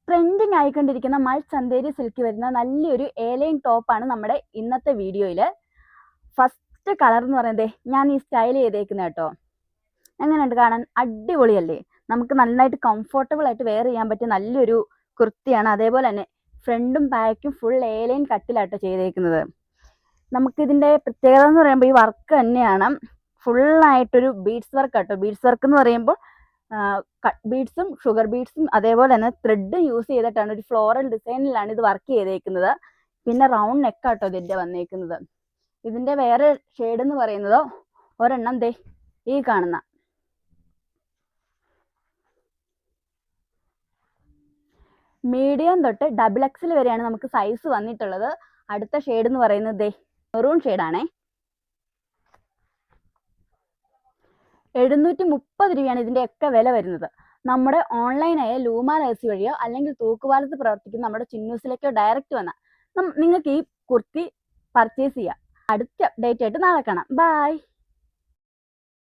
Trending ആയിക്കൊണ്ടിരിക്കുന്ന മൾ Chanderi silk വരുന്ന നല്ലൊരു A-line ടോപ്പാണ് നമ്മുടെ ഇന്നത്തെ വീഡിയോയിൽ. ഫസ്റ്റ് കളർ എന്ന് പറയുന്നത് ഞാൻ ഈ സ്റ്റൈൽ ചെയ്തേക്കുന്ന കേട്ടോ. എങ്ങനെയുണ്ട് കാണാൻ? അടിപൊളിയല്ലേ? നമുക്ക് നന്നായിട്ട് കംഫർട്ടബിൾ ആയിട്ട് വെയർ ചെയ്യാൻ പറ്റിയ നല്ലൊരു കുർത്തിയാണ്. അതേപോലെ തന്നെ ഫ്രണ്ടും ബാക്കും ഫുൾ ഏലൈൻ കട്ടിലാട്ടോ ചെയ്തേക്കുന്നത്. നമുക്കിതിൻ്റെ പ്രത്യേകത എന്ന് പറയുമ്പോൾ ഈ വർക്ക് തന്നെയാണ്. ഫുള്ളായിട്ടൊരു ബീഡ്സ് വർക്ക് കേട്ടോ. ബീഡ്സ് വർക്ക് എന്ന് പറയുമ്പോൾ ബീഡ്സും ഷുഗർ ബീഡ്സും അതേപോലെ തന്നെ ത്രെഡും യൂസ് ചെയ്തിട്ടാണ് ഒരു ഫ്ലോറൽ ഡിസൈനിലാണ് ഇത് വർക്ക് ചെയ്തേക്കുന്നത്. പിന്നെ റൗണ്ട് നെക്കാട്ടോ ഇതിൻ്റെ വന്നേക്കുന്നത്. ഇതിൻ്റെ വേറെ ഷെയ്ഡ് എന്ന് പറയുന്നത് ഒരെണ്ണം ദേ ഈ കാണുന്ന മീഡിയം തൊട്ട് ഡബിൾ എക്സൽ വരെയാണ് നമുക്ക് സൈസ് വന്നിട്ടുള്ളത്. അടുത്ത ഷെയ്ഡ് എന്ന് പറയുന്നത് ദേ മെറൂൺ ഷെയ്ഡാണേ. 730 രൂപയാണ് ഇതിൻ്റെയൊക്കെ വില വരുന്നത്. നമ്മുടെ ഓൺലൈനായ ലൂമ ലൈസി വഴിയോ അല്ലെങ്കിൽ തൂക്കുപാലത്ത് പ്രവർത്തിക്കുന്ന നമ്മുടെ ചിന്നൂസിലേക്കോ ഡയറക്റ്റ് വന്നാൽ നിങ്ങൾക്ക് ഈ കുർത്തി പർച്ചേസ് ചെയ്യാം. അടുത്ത അപ്ഡേറ്റ് ആയിട്ട് നാളെ കാണാം. ബൈ.